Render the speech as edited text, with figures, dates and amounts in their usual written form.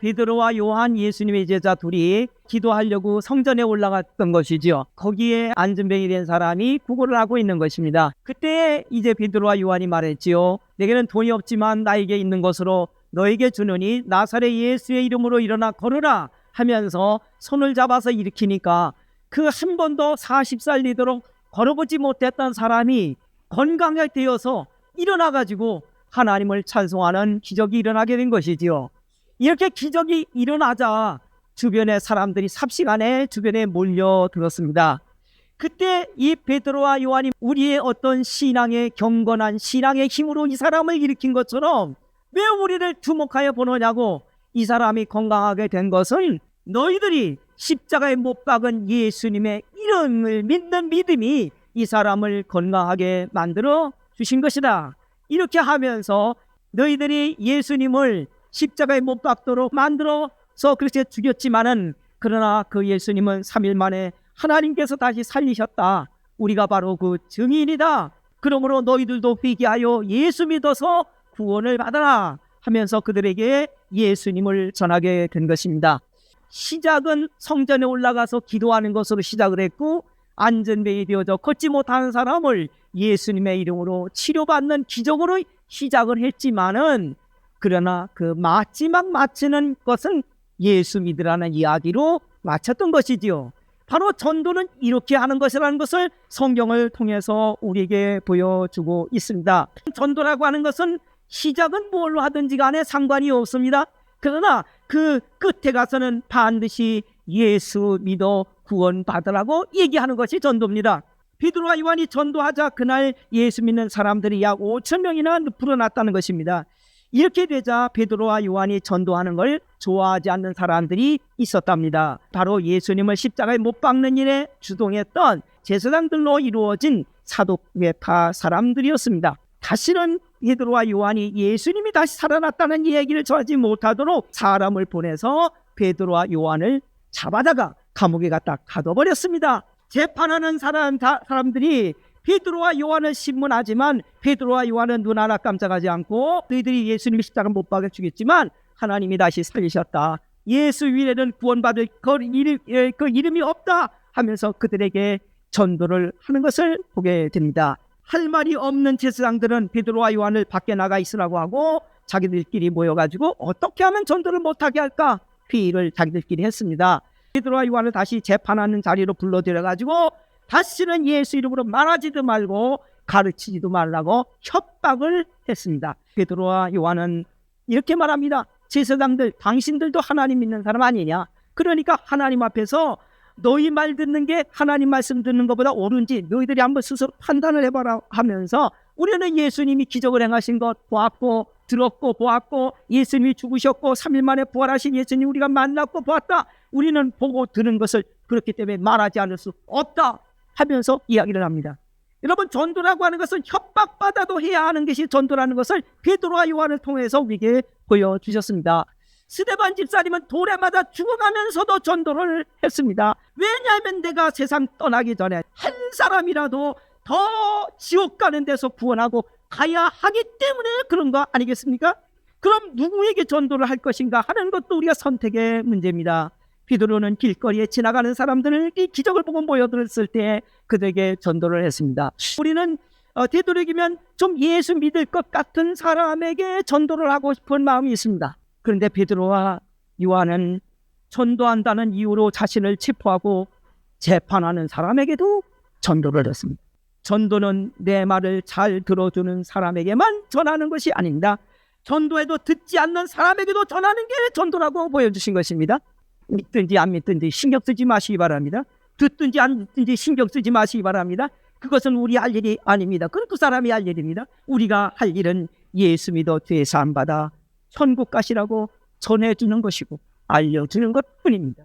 베드로와 요한 예수님의 제자 둘이 기도하려고 성전에 올라갔던 것이지요. 거기에 안전병이 된 사람이 구걸을 하고 있는 것입니다. 그때 이제 베드로와 요한이 말했지요. 내게는 돈이 없지만 나에게 있는 것으로 너에게 주느니 나사렛 예수의 이름으로 일어나 걸으라 하면서 손을 잡아서 일으키니까 그 한 번도 40살 되도록 걸어보지 못했던 사람이 건강하게 되어서 일어나가지고 하나님을 찬송하는 기적이 일어나게 된 것이지요. 이렇게 기적이 일어나자 주변의 사람들이 삽시간에 주변에 몰려들었습니다. 그때 이 베드로와 요한이 우리의 어떤 신앙의 경건한 신앙의 힘으로 이 사람을 일으킨 것처럼 왜 우리를 주목하여 보느냐고, 이 사람이 건강하게 된 것은 너희들이 십자가에 못 박은 예수님의 이름을 믿는 믿음이 이 사람을 건강하게 만들어 주신 것이다. 이렇게 하면서 너희들이 예수님을 십자가에 못 박도록 만들어서 그렇게 죽였지만은 그러나 그 예수님은 3일 만에 하나님께서 다시 살리셨다. 우리가 바로 그 증인이다. 그러므로 너희들도 회개하여 예수 믿어서 구원을 받아라 하면서 그들에게 예수님을 전하게 된 것입니다. 시작은 성전에 올라가서 기도하는 것으로 시작을 했고, 안전병이 되어져 걷지 못하는 사람을 예수님의 이름으로 치료받는 기적으로 시작을 했지만은, 그러나 그 마지막 마치는 것은 예수 믿으라는 이야기로 마쳤던 것이지요. 바로 전도는 이렇게 하는 것이라는 것을 성경을 통해서 우리에게 보여주고 있습니다. 전도라고 하는 것은 시작은 뭘로 하든지 간에 상관이 없습니다. 그러나 그 끝에 가서는 반드시 예수 믿어 구원받으라고 얘기하는 것이 전도입니다. 베드로와 요한이 전도하자 그날 예수 믿는 사람들이 약 5천 명이나 불어났다는 것입니다. 이렇게 되자 베드로와 요한이 전도하는 걸 좋아하지 않는 사람들이 있었답니다. 바로 예수님을 십자가에 못 박는 일에 주동했던 제사장들로 이루어진 사독계파 사람들이었습니다. 다시는 베드로와 요한이 예수님이 다시 살아났다는 얘기를 전하지 못하도록 사람을 보내서 베드로와 요한을 잡아다가 감옥에 갖다 가둬버렸습니다. 재판하는 사람들이 베드로와 요한을 신문하지만 베드로와 요한은 눈 하나 깜짝하지 않고 너희들이 예수님이 십자가 못 박아 죽였지만 하나님이 다시 살리셨다. 예수 위에는 구원받을 그 이름이 없다 하면서 그들에게 전도를 하는 것을 보게 됩니다. 할 말이 없는 제사장들은 베드로와 요한을 밖에 나가 있으라고 하고 자기들끼리 모여가지고 어떻게 하면 전도를 못하게 할까 회의를 자기들끼리 했습니다. 베드로와 요한을 다시 재판하는 자리로 불러들여가지고 다시는 예수 이름으로 말하지도 말고 가르치지도 말라고 협박을 했습니다. 베드로와 요한은 이렇게 말합니다. 제사장들, 당신들도 하나님 믿는 사람 아니냐? 그러니까 하나님 앞에서 너희 말 듣는 게 하나님 말씀 듣는 것보다 옳은지 너희들이 한번 스스로 판단을 해봐라 하면서, 우리는 예수님이 기적을 행하신 것 보았고 들었고 보았고, 예수님이 죽으셨고 3일 만에 부활하신 예수님 우리가 만났고 보았다. 우리는 보고 들은 것을 그렇기 때문에 말하지 않을 수 없다 하면서 이야기를 합니다. 여러분, 전도라고 하는 것은 협박받아도 해야 하는 것이 전도라는 것을 베드로와 요한을 통해서 우리에게 보여주셨습니다. 스데반 집사님은 도래마다 죽어가면서도 전도를 했습니다. 왜냐하면 내가 세상 떠나기 전에 한 사람이라도 더 지옥 가는 데서 구원하고 가야 하기 때문에 그런 거 아니겠습니까? 그럼 누구에게 전도를 할 것인가 하는 것도 우리가 선택의 문제입니다. 베드로는 길거리에 지나가는 사람들을 이 기적을 보고 모여들었을 때 그들에게 전도를 했습니다. 우리는 되도록이면 좀 예수 믿을 것 같은 사람에게 전도를 하고 싶은 마음이 있습니다. 그런데 베드로와 요한은 전도한다는 이유로 자신을 체포하고 재판하는 사람에게도 전도를 했습니다. 전도는 내 말을 잘 들어주는 사람에게만 전하는 것이 아닙니다. 전도해도 듣지 않는 사람에게도 전하는 게 전도라고 보여주신 것입니다. 믿든지 안 믿든지 신경 쓰지 마시기 바랍니다. 듣든지 안 듣든지 신경 쓰지 마시기 바랍니다. 그것은 우리 할 일이 아닙니다. 그건 그 사람이 할 일입니다. 우리가 할 일은 예수 믿어 죄 사함 받아 천국 가시라고 전해주는 것이고 알려주는 것 뿐입니다.